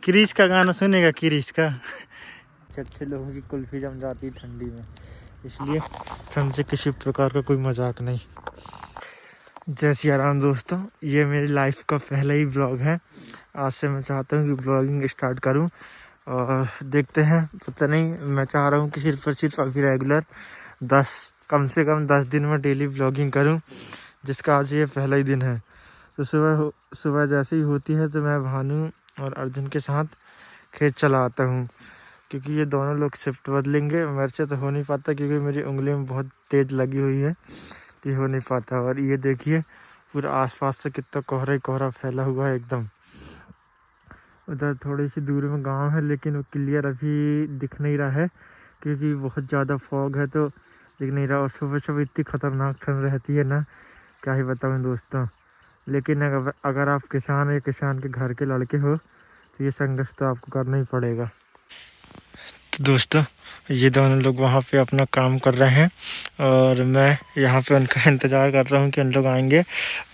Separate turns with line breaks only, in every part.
क्रिश का गाना सुनेगा, क्रिश का। अच्छे लोगों की कुल्फी जम जाती है ठंडी में, इसलिए ठंड से किसी प्रकार का कोई मजाक नहीं। जय सिया राम दोस्तों, ये मेरी लाइफ का पहला ही ब्लॉग है। आज से मैं चाहता हूँ कि ब्लॉगिंग स्टार्ट करूँ और देखते हैं, पता नहीं। मैं चाह रहा हूँ कि सिर्फ अभी रेगुलर कम से कम 10 दिन में डेली ब्लॉगिंग करूँ, जिसका आज ये पहला ही दिन है। तो सुबह जैसे ही होती है तो मैं भानु और अर्जुन के साथ खेत चला आता हूँ, क्योंकि ये दोनों लोग शिफ्ट बदलेंगे। मेरे से तो हो नहीं पाता क्योंकि मेरी उंगली में बहुत तेज लगी हुई है, तो ये हो नहीं पाता। और ये देखिए पूरा आसपास से कितना कोहरा ही कोहरा फैला हुआ है एकदम। उधर थोड़ी सी दूर में गांव है, लेकिन वो क्लियर अभी दिख नहीं रहा है क्योंकि बहुत ज़्यादा फॉग है, तो दिख नहीं रहा। और सुबह सुबह इतनी खतरनाक ठंड रहती है ना, क्या ही बताऊँ दोस्तों। लेकिन अगर आप किसान या किसान के घर के लड़के हो तो ये संघर्ष तो आपको करना ही पड़ेगा। तो दोस्तों, ये दोनों लोग वहाँ पे अपना काम कर रहे हैं और मैं यहाँ पे उनका इंतज़ार कर रहा हूँ कि उन लोग आएंगे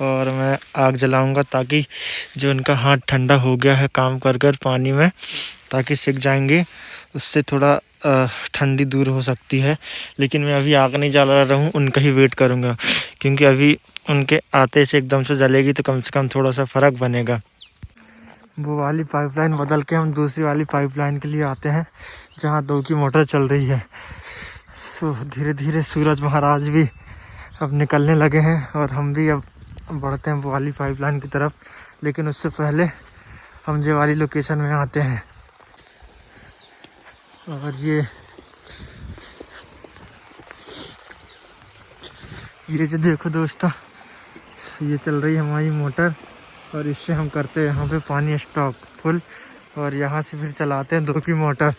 और मैं आग जलाऊंगा, ताकि जो उनका हाथ ठंडा हो गया है काम कर कर पानी में, ताकि सिक जाएंगे। उससे थोड़ा ठंडी दूर हो सकती है। लेकिन मैं अभी आग नहीं जला रहा हूँ, उनका ही वेट करूँगा, क्योंकि अभी उनके आते से एकदम से जलेगी तो कम से कम थोड़ा सा फ़र्क बनेगा। वो वाली पाइपलाइन बदल के हम दूसरी वाली पाइपलाइन के लिए आते हैं, जहाँ 2 की मोटर चल रही है। सो धीरे धीरे सूरज महाराज भी अब निकलने लगे हैं और हम भी अब बढ़ते हैं वो वाली पाइपलाइन की तरफ। लेकिन उससे पहले हम ये वाली लोकेशन में आते हैं। और ये जो देखो दोस्तों, ये चल रही है हमारी मोटर और इससे हम करते हैं यहाँ पे पानी स्टॉक फुल, और यहाँ से फिर चलाते हैं 2 की मोटर।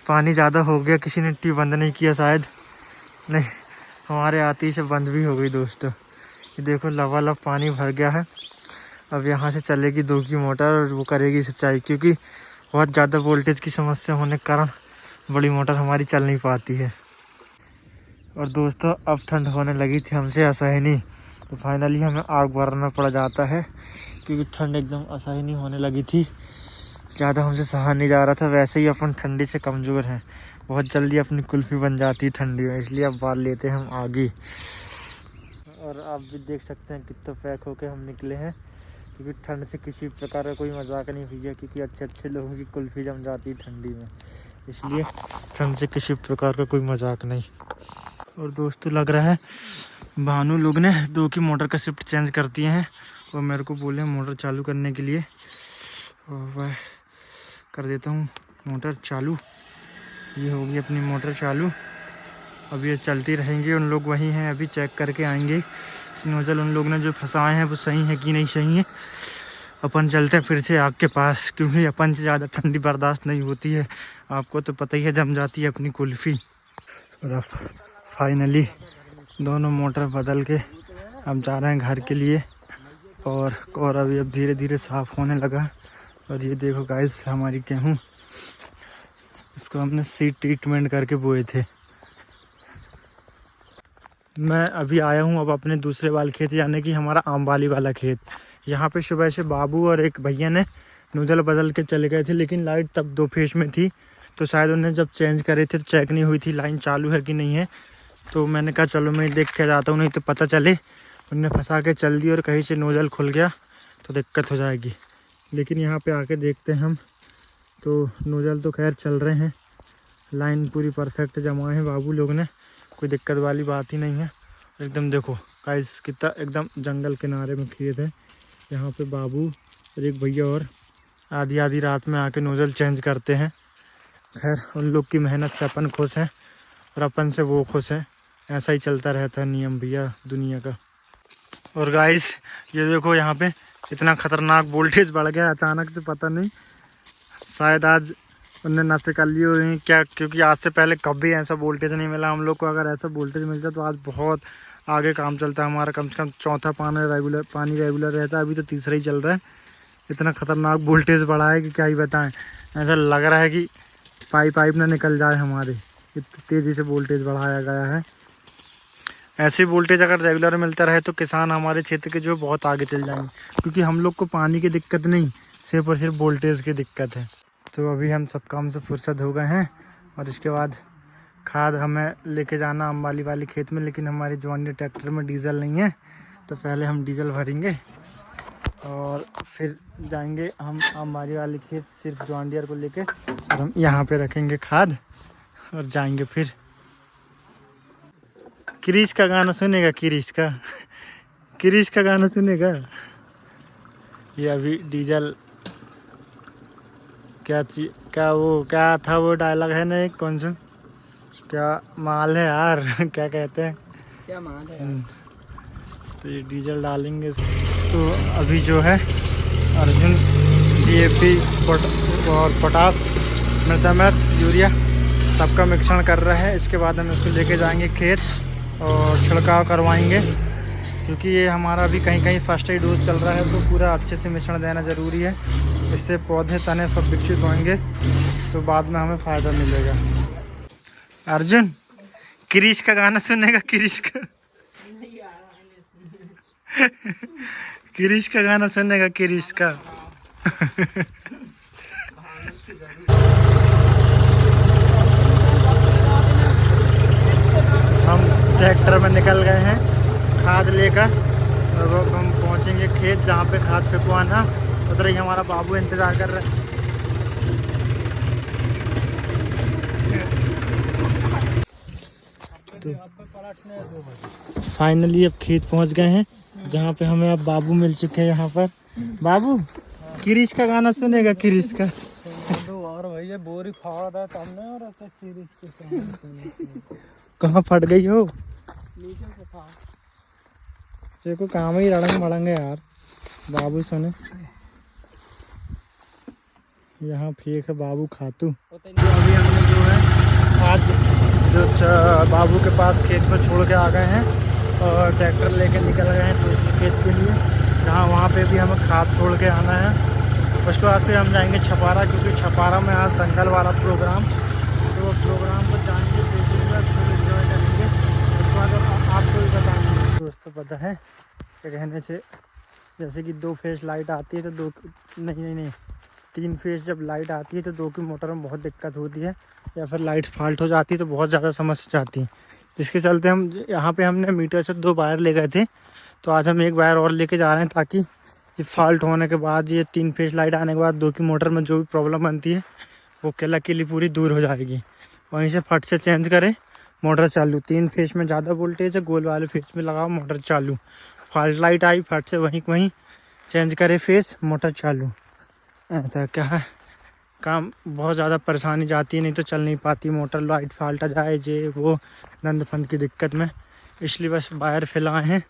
पानी ज़्यादा हो गया, किसी ने ट्यूब बंद नहीं किया शायद, नहीं हमारे आते से बंद भी हो गई दोस्तों। ये देखो लबालब पानी भर गया है। अब यहाँ से चलेगी 2 की मोटर और वो करेगी सिंचाई, क्योंकि बहुत ज़्यादा वोल्टेज की समस्या होने के कारण बड़ी मोटर हमारी चल नहीं पाती है। और दोस्तों, अब ठंड होने लगी थी हमसे असहनीय, तो फाइनली हमें आग भरना पड़ जाता है, क्योंकि ठंड एकदम असहनीय होने लगी थी। ज़्यादा हमसे सहा नहीं जा रहा था। वैसे ही अपन ठंडी से कमज़ोर हैं, बहुत जल्दी अपनी कुल्फ़ी बन जाती है ठंडी में, इसलिए अब बाल लेते हैं हम आगे। और आप भी देख सकते हैं कितना पैक होकर हम निकले हैं, क्योंकि ठंड से किसी प्रकार का कोई मजाक नहीं हुई, क्योंकि अच्छे लोगों की कुल्फ़ी जम जाती है ठंडी में, इसलिए ठंड से किसी प्रकार का कोई मजाक नहीं। और दोस्तों, लग रहा है भानु लोग ने 2 की मोटर का शिफ्ट चेंज कर दिए हैं और मेरे को बोले मोटर चालू करने के लिए, और वह कर देता हूँ मोटर चालू। ये होगी अपनी मोटर चालू। अब ये चलती रहेंगी। उन लोग वहीं हैं, अभी चेक करके आएंगे नोजल उन लोग ने जो फंसाए हैं वो सही है कि नहीं सही है। अपन चलते हैं फिर से आग के पास, क्योंकि अपन से ज़्यादा ठंडी बर्दाश्त नहीं होती है। आपको तो पता ही है, जम जाती है अपनी कुल्फ़ी। और अब फाइनली दोनों मोटर बदल के हम जा रहे हैं घर के लिए, और अभी अब धीरे धीरे साफ़ होने लगा। और ये देखो गाइस, हमारी गेहूँ, इसको हमने सीड ट्रीटमेंट करके बोए थे। मैं अभी आया हूँ अब अपने दूसरे वाले खेत, यानी कि हमारा आमवाली वाला खेत। यहाँ पे सुबह से बाबू और एक भैया ने नोजल बदल के चले गए थे, लेकिन लाइट तब 2 फेज में थी, तो शायद उन्हें जब चेंज करे थे तो चेक नहीं हुई थी लाइन चालू है कि नहीं है। तो मैंने कहा चलो मैं देख के जाता हूँ, नहीं तो पता चले उनने फंसा के चल दी और कहीं से नोजल खुल गया तो दिक्कत हो जाएगी। लेकिन यहाँ पे आके देखते हैं हम, तो नोजल तो खैर चल रहे हैं, लाइन पूरी परफेक्ट जमा है बाबू लोग ने, कोई दिक्कत वाली बात ही नहीं है। एकदम देखो गाइस, कितना एकदम जंगल किनारे में खेत है। यहाँ पे बाबू और एक भैया और आधी रात में आके नोजल चेंज करते हैं। खैर उन लोग की मेहनत से अपन खुश हैं और अपन से वो खुश हैं। ऐसा ही चलता रहता है नियम भैया दुनिया का। और गाइस, ये देखो यहाँ पे इतना खतरनाक वोल्टेज बढ़ गया अचानक से, पता नहीं शायद आज उनने नशे कर लिए हुए हैं क्या, क्योंकि आज से पहले कभी ऐसा वोल्टेज नहीं मिला हम लोग को। अगर ऐसा वोल्टेज मिलता तो आज बहुत आगे काम चलता है हमारा। कम से कम चौथा पानी रेगुलर रहता है, अभी तो तीसरा ही चल रहा है। इतना खतरनाक वोल्टेज बढ़ा है कि क्या ही बताएं। ऐसा लग रहा है कि पाइप ना निकल जाए हमारे, इतनी तेज़ी से वोल्टेज बढ़ाया गया है। ऐसे वोल्टेज अगर रेगुलर मिलता रहे तो किसान हमारे क्षेत्र के जो बहुत आगे चल जाएंगे, क्योंकि हम लोग को पानी की दिक्कत नहीं, सिर्फ और सिर्फ वोल्टेज की दिक्कत है। तो अभी हम सब काम से फुर्सत हो गए हैं और इसके बाद खाद हमें लेके जाना अम्बाली वाली खेत में, लेकिन हमारी जॉन ट्रैक्टर में डीजल नहीं है, तो पहले हम डीजल भरेंगे और फिर जाएंगे हम अम्बाली वाली खेत सिर्फ जॉन डियर को लेके, और हम यहाँ पे रखेंगे खाद और जाएंगे फिर। क्रिश का गाना सुनेगा, क्रिश का गाना सुनेगा। ये अभी डीजल क्या था वो डायलॉग है ना एक, कौन सा, क्या माल है यार क्या कहते हैं,
क्या माल है यार।
तो ये डीजल डालेंगे। तो अभी जो है अर्जुन DAP और पोटास, मृदामृत, यूरिया सबका मिश्रण कर रहा है। इसके बाद हम उसको लेके जाएंगे खेत और छिड़काव करवाएंगे, क्योंकि ये हमारा भी कहीं कहीं फर्स्ट एड डोज चल रहा है, तो पूरा अच्छे से मिश्रण देना ज़रूरी है। इससे पौधे तने सब विकसित होंगे तो बाद में हमें फ़ायदा मिलेगा। अर्जुन क्रिश का गाना सुनेगा, क्रिश का गाना सुनेगा, क्रिश का हम ट्रैक्टर में निकल गए हैं खाद लेकर, और अब हम पहुंचेंगे खेत जहाँ पे खाद फेंकवाना। उधर ही हमारा बाबू इंतज़ार कर रहा है। तो फाइनली अब खेत पहुंच गए हैं जहाँ पे हमें अब बाबू मिल चुके हैं। यहाँ पर बाबू क्रिश का गाना सुनेगा, क्रिश का।
और भैया बोरी फाड़ रहा सामने और ऐसे सीरीज के
कहाँ फट गई हो?
नीचे से फाड़।
देखो काम ही रड़ंग मड़ंग है यार। बाबू सुने, यहाँ फेंक है बाबू खातू। अभी हमने जो है खाद जो बाबू के पास खेत में छोड़ के आ गए हैं और ट्रैक्टर लेके निकल गए हैं दूसरे खेत के लिए, जहाँ वहाँ पे भी हमें खाद छोड़ के आना है। उसके बाद फिर हम जाएंगे छपारा, क्योंकि छपारा में आज दंगल वाला प्रोग्राम, तो वो प्रोग्राम पर जाएंगे, देखेंगे, फुल इंजॉय करेंगे। उसके बाद आपको भी बताएंगे। दोस्तों पता है क्या कहने से, जैसे कि 2 फेज लाइट आती है तो नहीं 3 फेज जब लाइट आती है तो 2 की मोटर में बहुत दिक्कत होती है, या फिर लाइट फॉल्ट हो जाती है तो बहुत ज़्यादा समस्या आती है। जिसके चलते हम यहाँ पे हमने मीटर से 2 वायर ले गए थे, तो आज हम 1 वायर और लेके जा रहे हैं, ताकि ये फॉल्ट होने के बाद, ये 3 फेज लाइट आने के बाद 2 की मोटर में जो भी प्रॉब्लम बनती है वो किली पूरी दूर हो जाएगी। वहीं से फट से चेंज करें, मोटर चालू। 3 फेज में ज़्यादा वोल्टेज है, गोल वाले फेज में लगाओ, मोटर चालू। फॉल्ट लाइट आई, फट से वहीं चेंज करे फेज, मोटर चालू। ऐसा क्या है काम, बहुत ज़्यादा परेशानी जाती है, नहीं तो चल नहीं पाती मोटर। लाइट फॉल्ट आ जाए जे वो गंद फंद की दिक्कत में, इसलिए बस वायर फैलाए हैं।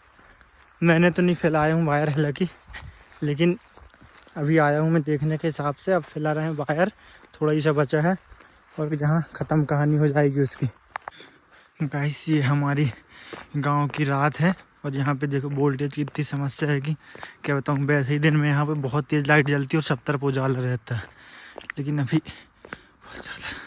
मैंने तो नहीं फैलाया हूँ वायर हालांकि, लेकिन अभी आया हूँ मैं देखने के हिसाब से। अब फैला रहे हैं वायर, थोड़ा ही सा बचा है और जहाँ ख़त्म कहानी हो जाएगी उसकी। गाइस ये हमारी गांव की रात है और यहाँ पे देखो वोल्टेज की इतनी समस्या है कि क्या बताऊँ। वैसे ही दिन में यहाँ पे बहुत तेज़ लाइट जलती है और सब तरफ उजाला रहता है, लेकिन अभी बहुत ज़्यादा